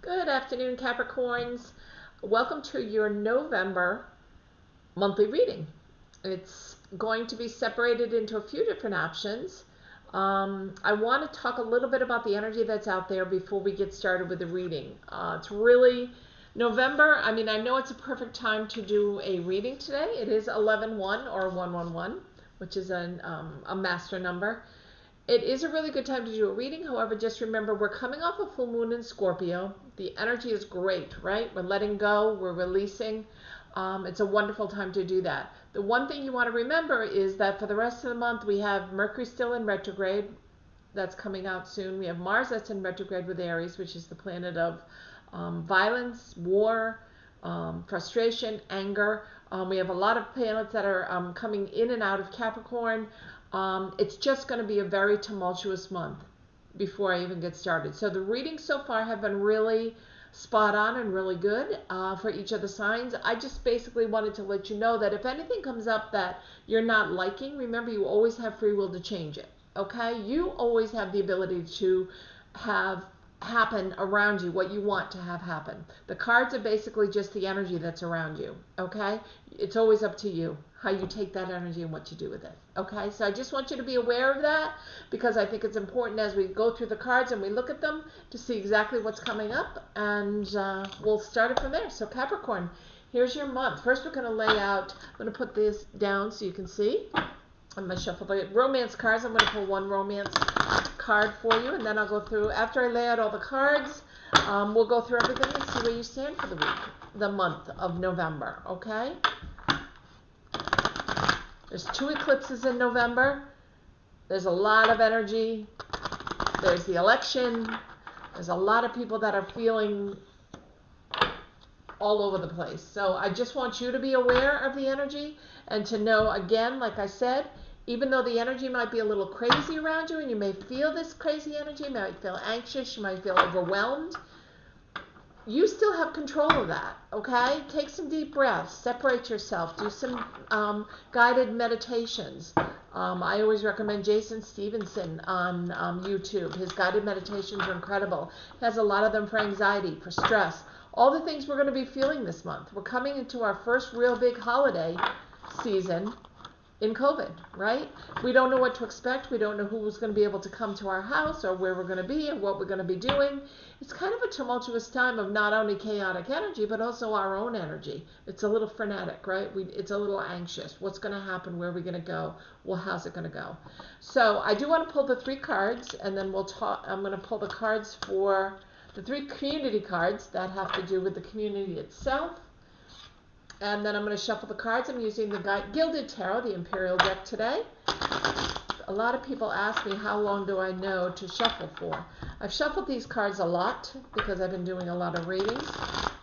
Good afternoon, Capricorns. Welcome to your November monthly reading. It's going to be separated into a few different options. I want to talk a little bit about the energy that's out there before we get started with the reading. It's really November. I mean, I know it's a perfect time to do a reading today. It is 11/1 or 111, which is a master number. It is a really good time to do a reading. However, just remember we're coming off a full moon in Scorpio. The energy is great, right? We're letting go, we're releasing. It's a wonderful time to do that. The one thing you want to remember is that for the rest of the month, we have Mercury still in retrograde. That's coming out soon. We have Mars that's in retrograde with Aries, which is the planet of violence, war, frustration, anger. We have a lot of planets that are coming in and out of Capricorn. It's just going to be a very tumultuous month before I even get started. So the readings so far have been really spot on and really good for each of the signs. I just basically wanted to let you know that if anything comes up that you're not liking, remember you always have free will to change it. Okay? You always have the ability to have happen around you what you want to have happen. The cards are basically just the energy that's around you. Okay? It's always up to you how you take that energy and what you do with it. Okay, so I just want you to be aware of that because I think it's important as we go through the cards and we look at them to see exactly what's coming up, and we'll start it from there. So Capricorn, here's your month. First we're going to lay out, I'm going to put this down so you can see. I'm going to shuffle the romance cards. I'm going to pull one romance card for you, and then I'll go through, after I lay out all the cards, we'll go through everything and see where you stand for the week, the month of November, okay? There's 2 eclipses in November. There's a lot of energy. There's the election. There's a lot of people that are feeling all over the place. So I just want you to be aware of the energy and to know, again, like I said, even though the energy might be a little crazy around you and you may feel this crazy energy, you might feel anxious, you might feel overwhelmed, you still have control of that, okay? Take some deep breaths, separate yourself, do some guided meditations. I always recommend Jason Stevenson on YouTube. His guided meditations are incredible. He has a lot of them for anxiety, for stress, all the things we're going to be feeling this month. We're coming into our first real big holiday season in COVID, right? We don't know what to expect. We don't know who's going to be able to come to our house or where we're going to be or what we're going to be doing. It's kind of a tumultuous time of not only chaotic energy, but also our own energy. It's a little frenetic, right? It's a little anxious. What's going to happen? Where are we going to go? Well, how's it going to go? So I do want to pull the 3 cards, and then we'll talk. I'm going to pull the cards for the 3 community cards that have to do with the community itself. And then I'm going to shuffle the cards. I'm using the Gilded Tarot, the Imperial deck today. A lot of people ask me how long do I know to shuffle for. I've shuffled these cards a lot because I've been doing a lot of readings.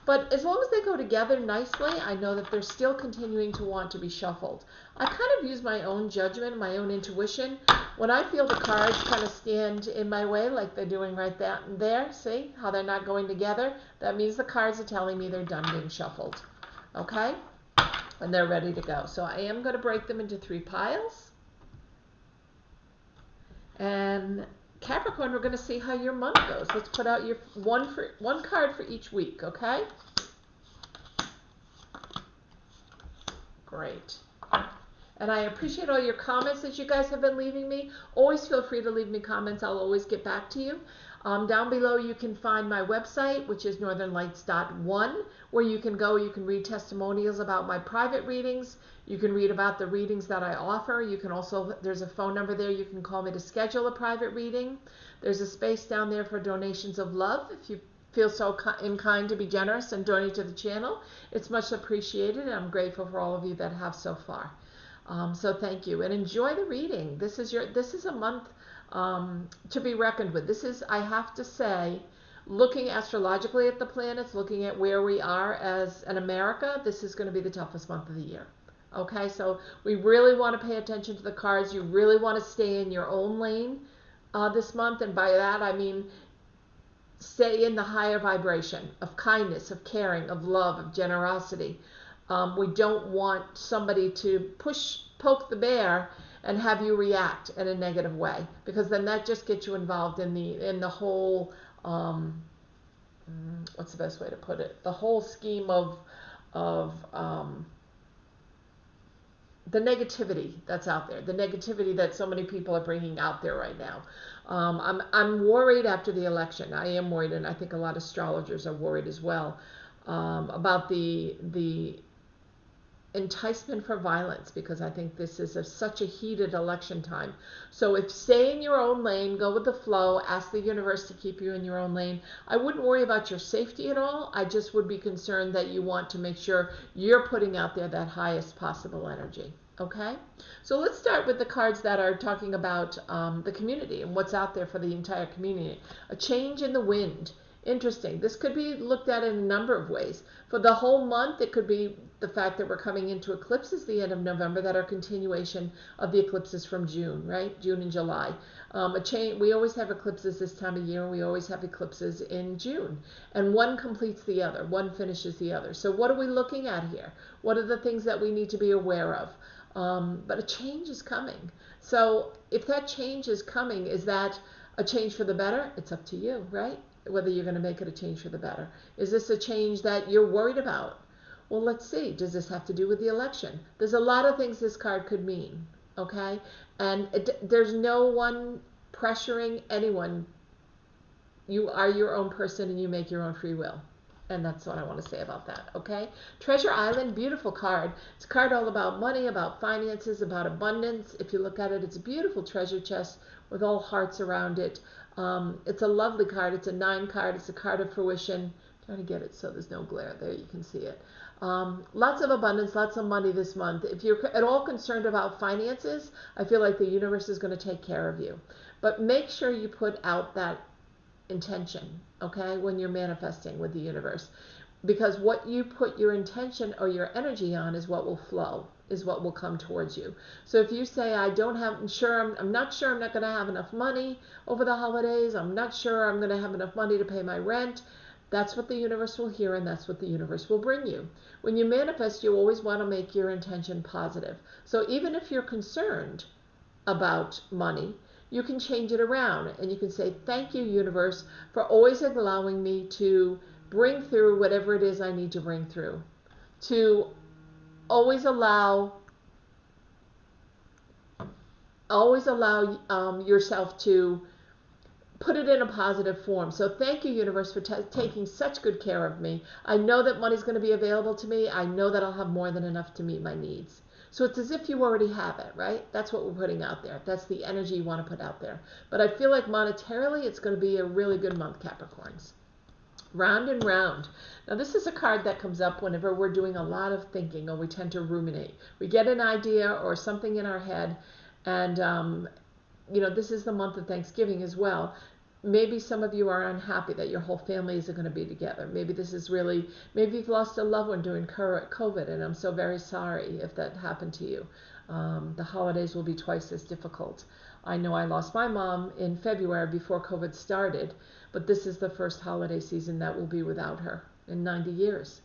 But as long as they go together nicely, I know that they're still continuing to want to be shuffled. I kind of use my own judgment, my own intuition. When I feel the cards kind of stand in my way like they're doing right there, see how they're not going together? That means the cards are telling me they're done being shuffled. Okay? And they're ready to go. So I am going to break them into 3 piles. And Capricorn, we're going to see how your month goes. Let's put out your one card for each week, okay? Great. And I appreciate all your comments that you guys have been leaving me. Always feel free to leave me comments. I'll always get back to you. Down below you can find my website, which is northernlights.one, where you can go, you can read testimonials about my private readings. You can read about the readings that I offer. You can also, there's a phone number there, you can call me to schedule a private reading. There's a space down there for donations of love. If you feel so inclined to be generous and donate to the channel, it's much appreciated, and I'm grateful for all of you that have so far. So thank you, and enjoy the reading. This is a month to be reckoned with. This is, I have to say, looking astrologically at the planets, looking at where we are as an America, this is going to be the toughest month of the year. Okay, so we really want to pay attention to the cards. You really want to stay in your own lane this month, and by that I mean stay in the higher vibration of kindness, of caring, of love, of generosity. We don't want somebody to poke the bear and have you react in a negative way, because then that just gets you involved in the whole what's the best way to put it? The whole scheme of the negativity that's out there, the negativity that so many people are bringing out there right now. I'm worried after the election. I am worried, and I think a lot of astrologers are worried as well, about the enticement for violence, because I think this is such a heated election time. So if stay in your own lane, go with the flow, ask the universe to keep you in your own lane. I wouldn't worry about your safety at all. I just would be concerned that you want to make sure you're putting out there that highest possible energy. Okay, so let's start with the cards that are talking about the community and what's out there for the entire community. A change in the wind. Interesting. This could be looked at in a number of ways. For the whole month, it could be the fact that we're coming into eclipses the end of November that are continuation of the eclipses from June, right? June and July. We always have eclipses this time of year, and we always have eclipses in June. And one completes the other, one finishes the other. So what are we looking at here? What are the things that we need to be aware of? But a change is coming. So if that change is coming, is that a change for the better? It's up to you, right? Whether you're going to make it a change for the better. Is this a change that you're worried about? Well, let's see. Does this have to do with the election? There's a lot of things this card could mean, okay? And there's no one pressuring anyone. You are your own person and you make your own free will. And that's what I want to say about that, okay? Treasure Island, beautiful card. It's a card all about money, about finances, about abundance. If you look at it, it's a beautiful treasure chest with all hearts around it. It's a lovely card. It's a 9 card. It's a card of fruition. I'm trying to get it so there's no glare. There, you can see it. Lots of abundance, lots of money this month. If you're at all concerned about finances, I feel like the universe is going to take care of you. But make sure you put out that intention, okay, when you're manifesting with the universe. Because what you put your intention or your energy on is what will flow, is what will come towards you. So if you say, I'm not sure I'm not going to have enough money over the holidays, I'm not sure I'm going to have enough money to pay my rent, that's what the universe will hear and that's what the universe will bring you. When you manifest, you always want to make your intention positive. So even if you're concerned about money, you can change it around and you can say, thank you, universe, for always allowing me to bring through whatever it is I need to bring through. To always allow yourself to put it in a positive form. So thank you, universe, for taking such good care of me. I know that money's going to be available to me. I know that I'll have more than enough to meet my needs. So it's as if you already have it, right? That's what we're putting out there. That's the energy you want to put out there. But I feel like monetarily, it's going to be a really good month, Capricorns. Round and round. Now this is a card that comes up whenever we're doing a lot of thinking or we tend to ruminate. We get an idea or something in our head, and this is the month of Thanksgiving as well. Maybe some of you are unhappy that your whole family isn't going to be together. Maybe you've lost a loved one during COVID, and I'm so very sorry if that happened to you. The holidays will be twice as difficult. I know I lost my mom in February before COVID started, but this is the first holiday season that will be without her in 90 years.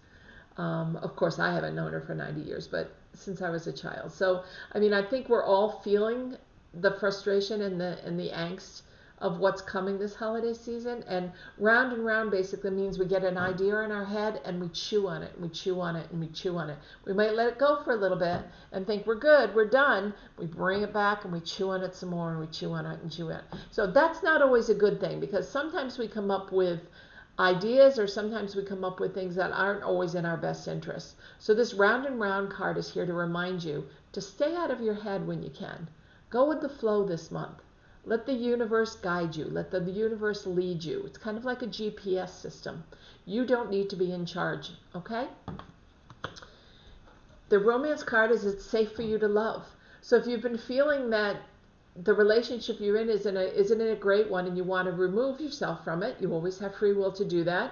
Of course, I haven't known her for 90 years, but since I was a child. So, I think we're all feeling the frustration and the angst of what's coming this holiday season. And round basically means we get an idea in our head and we chew on it and we chew on it and we chew on it. We might let it go for a little bit and think we're good, we're done. We bring it back and we chew on it some more and we chew on it and chew on it. So that's not always a good thing, because sometimes we come up with ideas or sometimes we come up with things that aren't always in our best interest. So this round and round card is here to remind you to stay out of your head when you can. Go with the flow this month. Let the universe guide you. Let the universe lead you. It's kind of like a GPS system. You don't need to be in charge, okay? The romance card is it's safe for you to love. So if you've been feeling that the relationship you're in isn't a great one and you want to remove yourself from it, you always have free will to do that.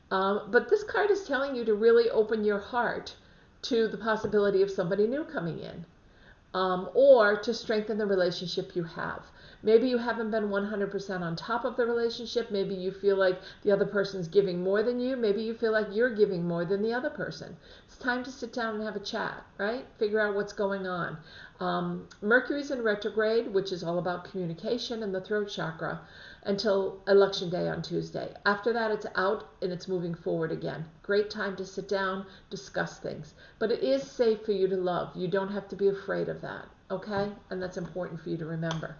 But this card is telling you to really open your heart to the possibility of somebody new coming in. Or to strengthen the relationship you have. Maybe you haven't been 100% on top of the relationship. Maybe you feel like the other person's giving more than you. Maybe you feel like you're giving more than the other person. It's time to sit down and have a chat, right? Figure out what's going on. Mercury's in retrograde, which is all about communication and the throat chakra, until election day on Tuesday. After that, it's out and it's moving forward again. Great time to sit down, discuss things. But it is safe for you to love. You don't have to be afraid of that, okay? And that's important for you to remember.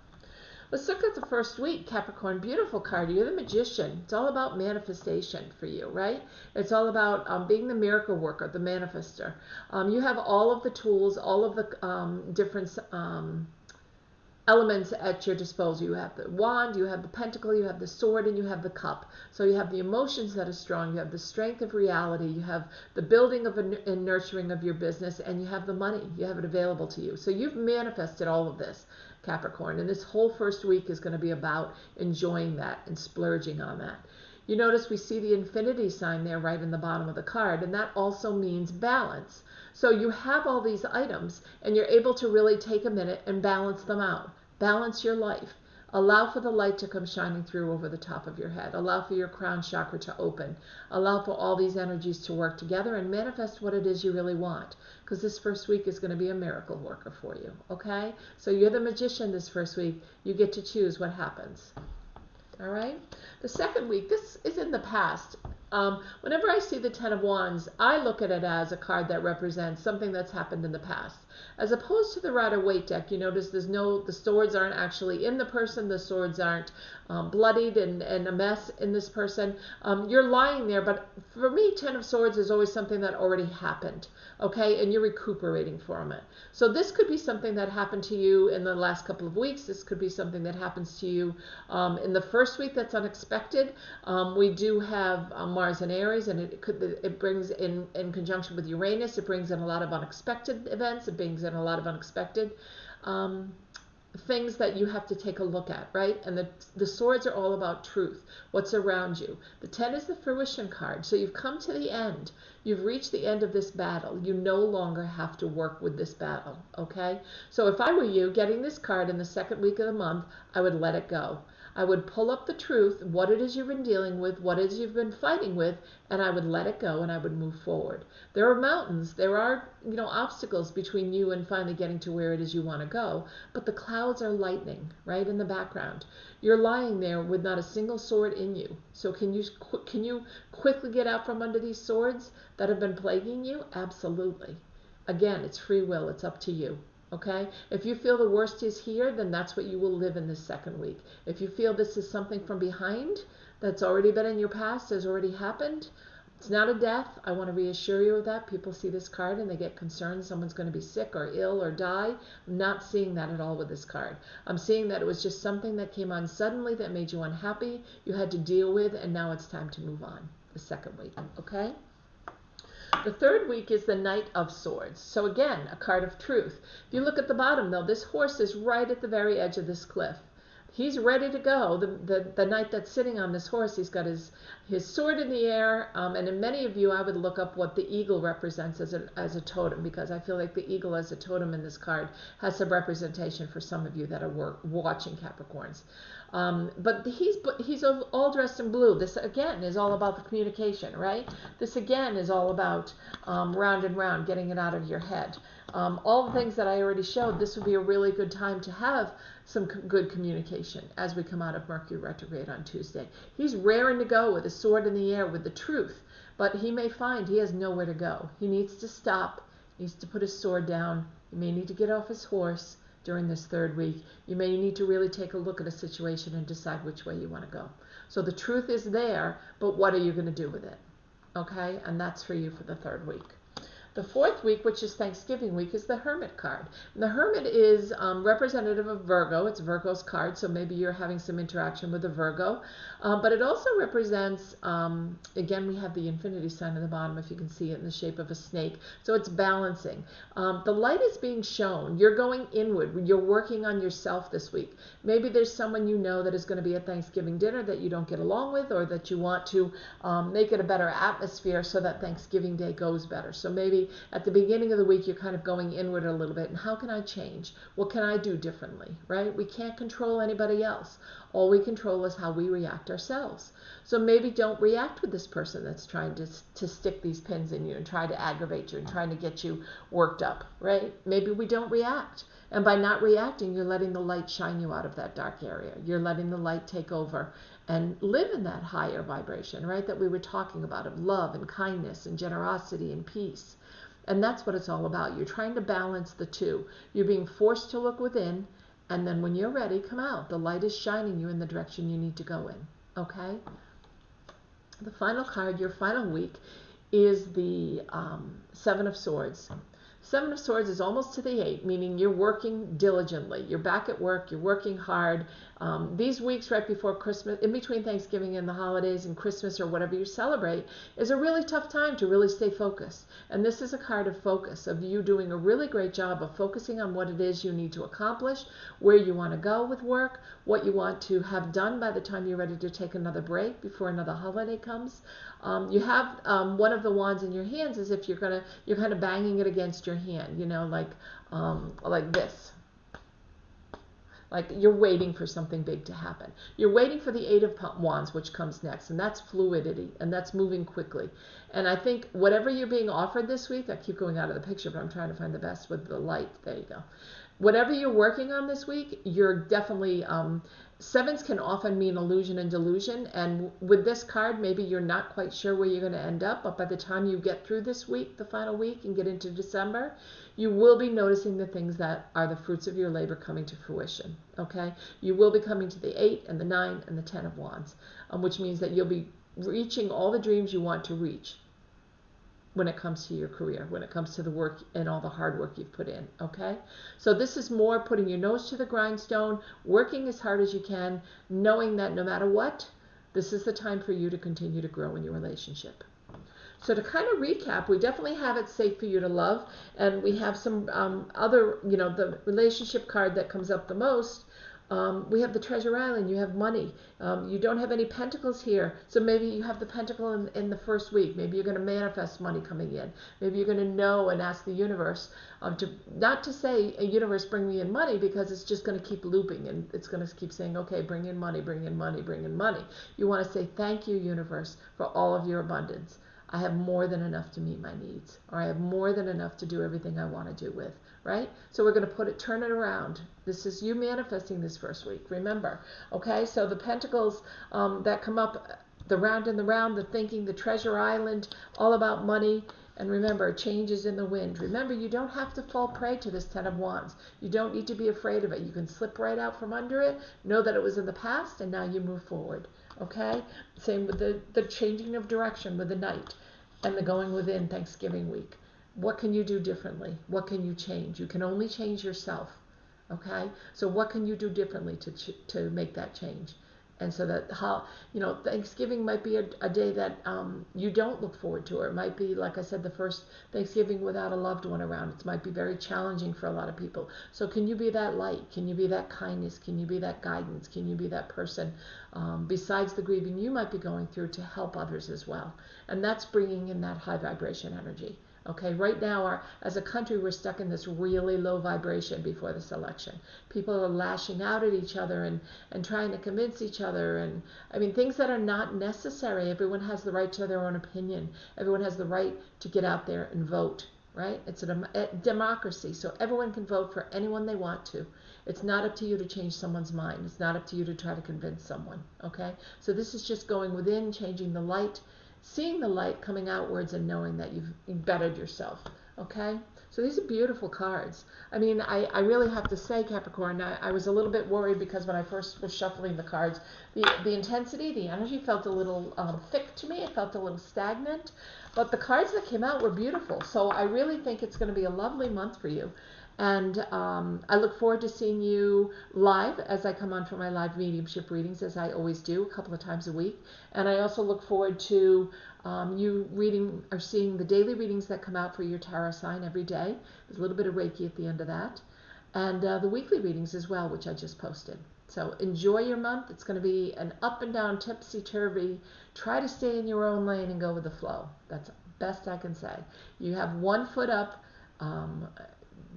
Let's look at the first week, Capricorn. Beautiful card. You're the magician. It's all about manifestation for you, right? It's all about being the miracle worker, the manifester. You have all of the tools, all of the different elements at your disposal. You have the wand, you have the pentacle, you have the sword, and you have the cup. So you have the emotions that are strong, you have the strength of reality, you have the building of and nurturing of your business, and you have the money. You have it available to you. So you've manifested all of this, Capricorn, and this whole first week is going to be about enjoying that and splurging on that. You notice we see the infinity sign there right in the bottom of the card, and that also means balance. So you have all these items, and you're able to really take a minute and balance them out. Balance your life. Allow for the light to come shining through over the top of your head. Allow for your crown chakra to open. Allow for all these energies to work together and manifest what it is you really want. Because this first week is going to be a miracle worker for you, okay? So you're the magician this first week. You get to choose what happens. All right? The second week, this is in the past. Whenever I see the Ten of Wands, I look at it as a card that represents something that's happened in the past. As opposed to the Rider-Waite deck, you notice the swords aren't actually in the person, the swords aren't bloodied and a mess in this person. You're lying there, but for me, Ten of Swords is always something that already happened, okay? And you're recuperating from it. So this could be something that happened to you in the last couple of weeks. This could be something that happens to you in the first week that's unexpected. We do have Mars and Aries, and it brings in conjunction with Uranus, it brings in a lot of unexpected events. It brings in a lot of unexpected things that you have to take a look at, right? And the swords are all about truth, what's around you. The 10 is the fruition card. So you've come to the end. You've reached the end of this battle. You no longer have to work with this battle, okay? So if I were you, getting this card in the second week of the month, I would let it go. I would pull up the truth, what it is you've been dealing with, what it is you've been fighting with, and I would let it go and I would move forward. There are mountains, there are, obstacles between you and finally getting to where it is you want to go, but the clouds are lightning right in the background. You're lying there with not a single sword in you. So can you quickly get out from under these swords that have been plaguing you? Absolutely. Again, it's free will, it's up to you. Okay? If you feel the worst is here, then that's what you will live in this second week. If you feel this is something from behind that's already been in your past, has already happened, it's not a death. I want to reassure you of that. People see this card and they get concerned someone's going to be sick or ill or die. I'm not seeing that at all with this card. I'm seeing that it was just something that came on suddenly that made you unhappy, you had to deal with, and now it's time to move on. The second week, okay? The third week is the Knight of Swords. So again, a card of truth. If you look at the bottom though, this horse is right at the very edge of this cliff. He's ready to go. The knight that's sitting on this horse, he's got his sword in the air. And in many of you, I would look up what the eagle represents as a totem, because I feel like the eagle as a totem in this card has some representation for some of you that are watching Capricorns. But he's all dressed in blue. This again is all about the communication, right? This again is all about round and round, getting it out of your head. All the things that I already showed, this would be a really good time to have some good communication as we come out of Mercury retrograde on Tuesday. He's raring to go with his sword in the air with the truth, but he may find he has nowhere to go. He needs to stop, needs to put his sword down. He may need to get off his horse during this third week. You may need to really take a look at a situation and decide which way you want to go. So the truth is there, but what are you going to do with it? Okay, and that's for you for the third week. The fourth week, which is Thanksgiving week, is the Hermit card. And the Hermit is representative of Virgo. It's Virgo's card, so maybe you're having some interaction with a Virgo. But it also represents, again, we have the infinity sign at the bottom, if you can see it, in the shape of a snake. So it's balancing. The light is being shown. You're going inward. You're working on yourself this week. Maybe there's someone you know that is going to be at Thanksgiving dinner that you don't get along with, or that you want to make it a better atmosphere so that Thanksgiving Day goes better. So maybe at the beginning of the week, you're kind of going inward a little bit. And how can I change? What can I do differently, right? We can't control anybody else. All we control is how we react ourselves. So maybe don't react with this person that's trying to stick these pins in you and try to aggravate you and trying to get you worked up, right? Maybe we don't react. And by not reacting, you're letting the light shine you out of that dark area. You're letting the light take over and live in that higher vibration, right? That we were talking about, of love and kindness and generosity and peace. And that's what it's all about. You're trying to balance the two. You're being forced to look within, and then when you're ready, come out. The light is shining you in the direction you need to go in. Okay? The final card, your final week, is the Seven of Swords. Seven of Swords is almost to the 8, meaning you're working diligently. You're back at work. You're working hard. These weeks right before Christmas, in between Thanksgiving and the holidays and Christmas or whatever you celebrate, is a really tough time to really stay focused. And this is a card of focus, of you doing a really great job of focusing on what it is you need to accomplish, where you want to go with work, what you want to have done by the time you're ready to take another break before another holiday comes. You have one of the wands in your hands as if you're kind of banging it against your hand, you know, like this. Like you're waiting for something big to happen. You're waiting for the 8 of Wands, which comes next, and that's fluidity, and that's moving quickly. And I think whatever you're being offered this week, I keep going out of the picture, but I'm trying to find the best with the light. There you go. Whatever you're working on this week, you're definitely, sevens can often mean illusion and delusion. And with this card, maybe you're not quite sure where you're going to end up. But by the time you get through this week, the final week, and get into December, you will be noticing the things that are the fruits of your labor coming to fruition. Okay? You will be coming to the 8 and the 9 and the 10 of Wands, which means that you'll be reaching all the dreams you want to reach when it comes to your career, when it comes to the work and all the hard work you've put in, okay? So this is more putting your nose to the grindstone, working as hard as you can, knowing that no matter what, this is the time for you to continue to grow in your relationship. So to kind of recap, we definitely have It's Safe for You to Love, and we have some other, you know, the relationship card that comes up the most. We have the Treasure Island. You have money. You don't have any pentacles here. So maybe you have the pentacle in the first week. Maybe you're going to manifest money coming in. Maybe you're going to know and ask the universe not to say, universe, bring me in money, because it's just going to keep looping and it's going to keep saying, okay, bring in money, bring in money, bring in money. You want to say, thank you, universe, for all of your abundance. I have more than enough to meet my needs, or I have more than enough to do everything I want to do with, right? So we're going to turn it around. This is you manifesting this first week, remember, okay? So the pentacles that come up, the round and the round, the thinking, the Treasure Island, all about money. And remember, change is in the wind. Remember, you don't have to fall prey to this 10 of Wands. You don't need to be afraid of it. You can slip right out from under it, know that it was in the past, and now you move forward, okay? Same with the changing of direction with the Knight and the going within Thanksgiving week. What can you do differently? What can you change? You can only change yourself, okay? So what can you do differently to make that change? And so that Thanksgiving might be a day that you don't look forward to, or it might be, like I said, the first Thanksgiving without a loved one around. It might be very challenging for a lot of people. So can you be that light? Can you be that kindness? Can you be that guidance? Can you be that person, besides the grieving you might be going through, to help others as well? And that's bringing in that high vibration energy. Okay, right now, as a country, we're stuck in this really low vibration before this election. People are lashing out at each other and trying to convince each other. And I mean, things that are not necessary. Everyone has the right to their own opinion. Everyone has the right to get out there and vote, right? It's a democracy, so everyone can vote for anyone they want to. It's not up to you to change someone's mind. It's not up to you to try to convince someone, okay? So this is just going within, changing the light, seeing the light coming outwards, and knowing that you've bettered yourself, okay? So these are beautiful cards. I mean, I really have to say, Capricorn, I was a little bit worried because when I first was shuffling the cards, the intensity, the energy felt a little thick to me. It felt a little stagnant. But the cards that came out were beautiful. So I really think it's going to be a lovely month for you. And I look forward to seeing you live as I come on for my live mediumship readings, as I always do, a couple of times a week. And I also look forward to you reading or seeing the daily readings that come out for your tarot sign every day. There's a little bit of Reiki at the end of that. And the weekly readings as well, which I just posted. So enjoy your month. It's going to be an up and down, tipsy-turvy. Try to stay in your own lane and go with the flow. That's the best I can say. You have one foot up.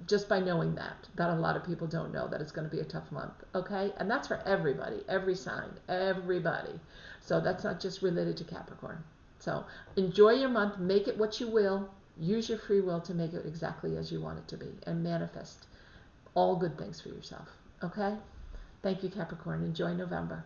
Just by knowing that a lot of people don't know that it's going to be a tough month, okay? And that's for everybody, every sign, everybody. So that's not just related to Capricorn. So enjoy your month, make it what you will, use your free will to make it exactly as you want it to be, and manifest all good things for yourself. Okay? Thank you, Capricorn. Enjoy November.